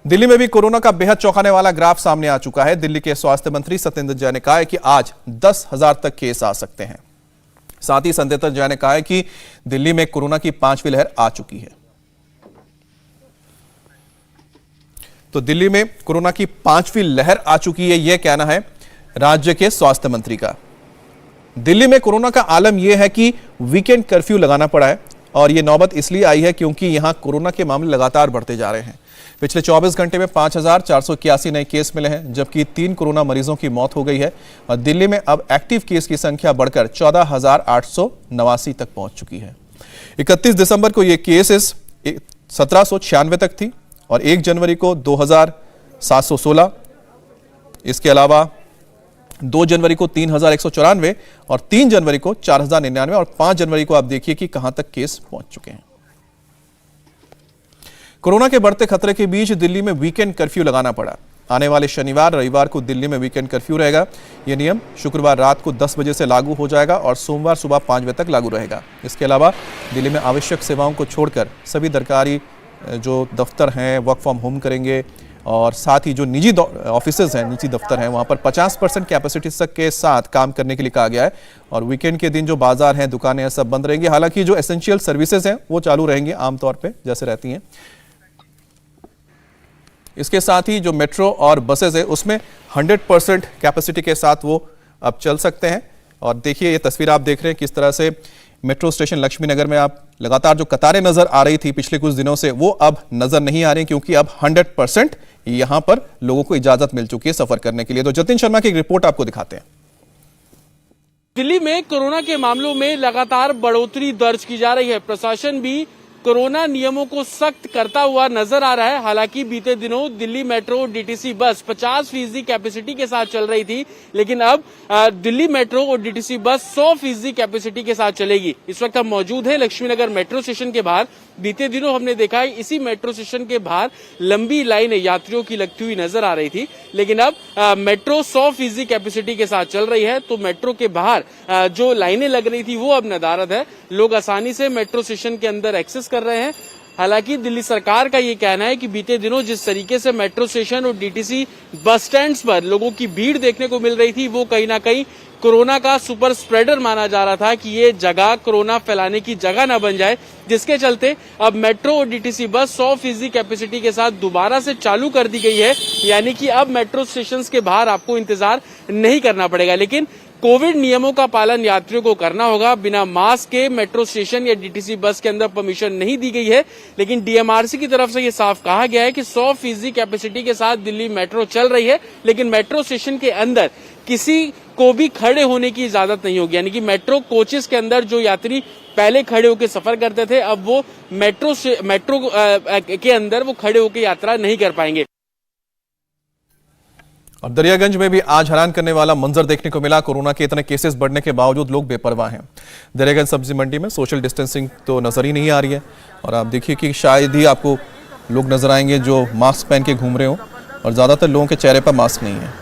दिल्ली में भी कोरोना का बेहद चौंकाने वाला ग्राफ सामने आ चुका है। दिल्ली के स्वास्थ्य मंत्री सत्येंद्र जैन ने कहा है कि आज 10,000 तक केस आ सकते हैं। साथ ही सत्येंद्र जैन ने कहा है कि दिल्ली में कोरोना की 5वीं लहर आ चुकी है। तो दिल्ली में कोरोना की 5वीं लहर आ चुकी है, यह कहना है राज्य के स्वास्थ्य मंत्री का। दिल्ली में कोरोना का आलम यह है कि वीकेंड कर्फ्यू लगाना पड़ा है और यह नौबत इसलिए आई है क्योंकि यहां कोरोना के मामले लगातार बढ़ते जा रहे हैं। पिछले 24 घंटे में 5,481 नए केस मिले हैं, जबकि 3 कोरोना मरीजों की मौत हो गई है और दिल्ली में अब एक्टिव केस की संख्या बढ़कर 14,889 तक पहुंच चुकी है। 31 दिसंबर को यह केसेस 1796 तक थी और 1 जनवरी को 2,716, इसके अलावा 2 जनवरी को 3,194 और 3 जनवरी को 4,099 और 5 जनवरी को आप देखिए कि कहां तक केस पहुंच चुके हैं। कोरोना के बढ़ते खतरे के बीच दिल्ली में वीकेंड कर्फ्यू लगाना पड़ा। आने वाले शनिवार रविवार को दिल्ली में वीकेंड कर्फ्यू रहेगा। यह नियम शुक्रवार रात को 10 बजे से लागू हो जाएगा और सोमवार सुबह 5 बजे तक लागू रहेगा। इसके अलावा दिल्ली में आवश्यक सेवाओं को छोड़कर सभी सरकारी जो दफ्तर हैं वर्क फ्रॉम होम करेंगे और साथ ही जो निजी ऑफिसेज हैं, निजी दफ्तर हैं, वहां पर 50% कैपेसिटी तक के साथ काम करने के लिए कहा गया है और वीकेंड के दिन जो बाजार हैं, दुकानें हैं, सब बंद रहेंगी। हालांकि जो एसेंशियल सर्विसेज हैं वो चालू रहेंगी आमतौर पे जैसे रहती हैं। इसके साथ ही जो मेट्रो और बसेज है उसमें 100% कैपेसिटी के साथ वो अब चल सकते हैं। और देखिए ये तस्वीर आप देख रहे हैं किस तरह से मेट्रो स्टेशन लक्ष्मी नगर में आप लगातार जो कतारें नजर आ रही थी पिछले कुछ दिनों से, वो अब नजर नहीं आ रही क्योंकि अब 100% यहां पर लोगों को इजाजत मिल चुकी है सफर करने के लिए। तो जतिन शर्मा की एक रिपोर्ट आपको दिखाते हैं। दिल्ली में कोरोना के मामलों में लगातार बढ़ोतरी दर्ज की जा रही है। प्रशासन भी कोरोना नियमों को सख्त करता हुआ नजर आ रहा है। हालांकि बीते दिनों Delhi metro DTC bus 50% capacity के साथ चल रही थी, लेकिन अब दिल्ली मेट्रो और डीटीसी बस 100% कैपेसिटी के साथ चलेगी। इस वक्त हम मौजूद हैं लक्ष्मीनगर मेट्रो स्टेशन के बाहर। बीते दिनों हमने देखा है इसी मेट्रो स्टेशन के बाहर लंबी लाइन यात्रियों की लगती हुई नजर आ रही थी, लेकिन अब मेट्रो 100% कैपेसिटी के साथ चल रही है। तो मेट्रो के बाहर जो लाइनें लग रही थी वो अब नदारद है। लोग आसानी से मेट्रो स्टेशन के अंदर एक्सेस कर रहे हैं। हालांकि दिल्ली सरकार का ये कहना है कि बीते दिनों जिस तरीके से मेट्रो स्टेशन और डीटीसी बस स्टैंड्स पर लोगों की भीड़ देखने को मिल रही थी, वो कहीं ना कहीं कोरोना का सुपर स्प्रेडर माना जा रहा था कि ये जगह कोरोना फैलाने की जगह ना बन जाए, जिसके चलते अब मेट्रो और डीटीसी बस 100% कैपेसिटी के साथ दोबारा से चालू कर दी गई है। यानी कि अब मेट्रो स्टेशन के बाहर आपको इंतजार नहीं करना पड़ेगा, लेकिन कोविड नियमों का पालन यात्रियों को करना होगा। बिना मास्क के मेट्रो स्टेशन या डीटीसी बस के अंदर परमिशन नहीं दी गई है, लेकिन डीएमआरसी की तरफ से ये साफ कहा गया है कि 100% कैपेसिटी के साथ दिल्ली मेट्रो चल रही है, लेकिन मेट्रो स्टेशन के अंदर किसी को भी खड़े होने की इजाजत नहीं होगी। यानी कि मेट्रो कोचेस के अंदर जो यात्री पहले खड़े होकर सफर करते थे, अब वो मेट्रो के अंदर वो खड़े होकर यात्रा नहीं कर पाएंगे। और दरियागंज में भी आज हैरान करने वाला मंजर देखने को मिला। कोरोना के इतने केसेस बढ़ने के बावजूद लोग बेपरवाह हैं। दरियागंज सब्जी मंडी में सोशल डिस्टेंसिंग तो नजर ही नहीं आ रही है और आप देखिए कि शायद ही आपको लोग नजर आएंगे जो मास्क पहन के घूम रहे हो और ज्यादातर लोगों के चेहरे पर मास्क नहीं है।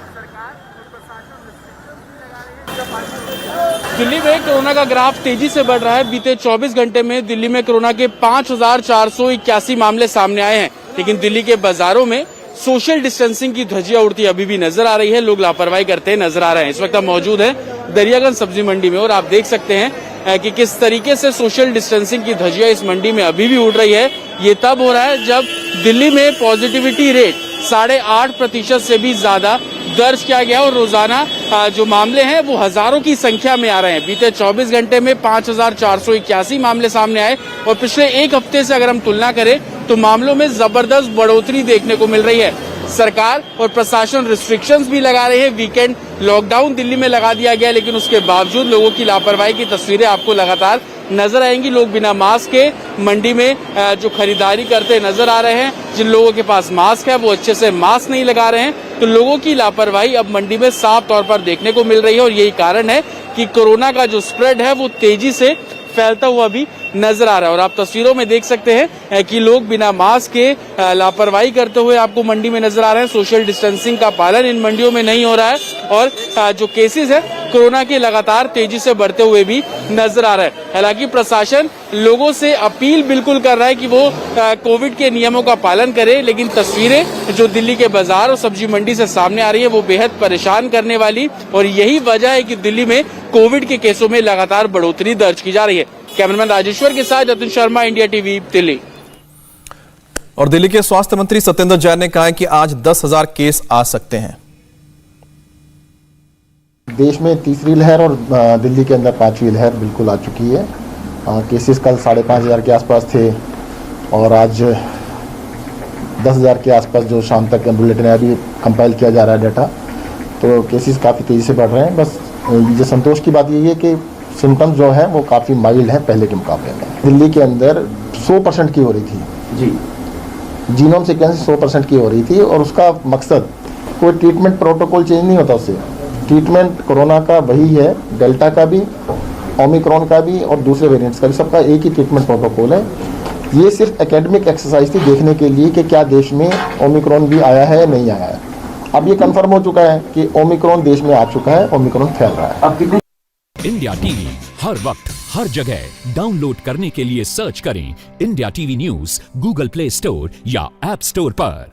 दिल्ली में कोरोना का ग्राफ तेजी से बढ़ रहा है। बीते 24 घंटे में दिल्ली में कोरोना के 5,481 मामले सामने आए हैं, लेकिन दिल्ली के बाजारों में सोशल डिस्टेंसिंग की धज्जियां उड़ती अभी भी नजर आ रही है। लोग लापरवाही करते नजर आ रहे हैं। इस वक्त हम मौजूद हैं दरियागंज सब्जी मंडी में और आप देख सकते हैं कि किस तरीके से सोशल डिस्टेंसिंग की धज्जियां इस मंडी में अभी भी उड़ रही है। ये तब हो रहा है जब दिल्ली में पॉजिटिविटी रेट 8.5% से भी ज्यादा दर्ज किया गया और रोजाना जो मामले हैं वो हजारों की संख्या में आ रहे हैं। बीते 24 घंटे में 5,481 मामले सामने आए और पिछले एक हफ्ते से अगर हम तुलना करें तो मामलों में जबरदस्त बढ़ोतरी देखने को मिल रही है। सरकार और प्रशासन रिस्ट्रिक्शंस भी लगा रहे हैं। वीकेंड लॉकडाउन दिल्ली में लगा दिया गया, लेकिन उसके बावजूद लोगों की लापरवाही की तस्वीरें आपको लगातार नजर आएंगी। लोग बिना मास्क के मंडी में जो खरीदारी करते नजर आ रहे हैं। जिन लोगों के पास मास्क है वो अच्छे से मास्क नहीं लगा रहे हैं, तो लोगों की लापरवाही अब मंडी में साफ तौर पर देखने को मिल रही है और यही कारण है कि कोरोना का जो स्प्रेड है वो तेजी से फैलता हुआ भी नजर आ रहा है। और आप तस्वीरों में देख सकते हैं कि लोग बिना मास्क के लापरवाही करते हुए आपको मंडी में नजर आ रहे हैं। सोशल डिस्टेंसिंग का पालन इन मंडियों में नहीं हो रहा है और जो केसेस है कोरोना के लगातार तेजी से बढ़ते हुए भी नजर आ रहा है। हालांकि प्रशासन लोगों से अपील बिल्कुल कर रहा है कि वो कोविड के नियमों का पालन करें, लेकिन तस्वीरें जो दिल्ली के बाजार और सब्जी मंडी से सामने आ रही है वो बेहद परेशान करने वाली, और यही वजह है कि दिल्ली में कोविड के केसों में लगातार बढ़ोतरी दर्ज की जा रही है। कैमरामैन राजेश्वर के साथ जतिन शर्मा, इंडिया टीवी, दिल्ली। और दिल्ली के स्वास्थ्य मंत्री सत्येंद्र जैन ने कहा है कि आज 10,000 केस आ सकते हैं। देश में तीसरी लहर और दिल्ली के अंदर पांचवी लहर बिल्कुल आ चुकी है। केसेस कल 5,500 के आसपास थे और आज 10,000 के आसपास जो शाम तक बुलेटिन है, अभी कंपाइल किया जा रहा है डाटा, तो केसेस काफ़ी तेज़ी से बढ़ रहे हैं। बस ये संतोष की बात यही है कि सिम्टम्स जो है वो काफ़ी माइल्ड हैं पहले के मुकाबले में। दिल्ली के अंदर 100% की हो रही थी जी, जीनोम सीक्वेंस 100% की हो रही थी और उसका मकसद कोई ट्रीटमेंट प्रोटोकॉल चेंज नहीं होता उससे। ट्रीटमेंट कोरोना का वही है, डेल्टा का भी, ओमिक्रॉन का भी और दूसरे वेरिएंट्स का भी, सबका एक ही ट्रीटमेंट प्रोटोकॉल है। ये सिर्फ एकेडमिक एक्सरसाइज थी देखने के लिए कि क्या देश में ओमिक्रॉन भी आया है या नहीं आया है। अब ये कंफर्म हो चुका है कि ओमिक्रॉन देश में आ चुका है, ओमिक्रॉन फैल रहा है। अब कितनी इंडिया टीवी हर वक्त हर जगह डाउनलोड करने के लिए सर्च करें India TV news Google play store या ऐप स्टोर पर।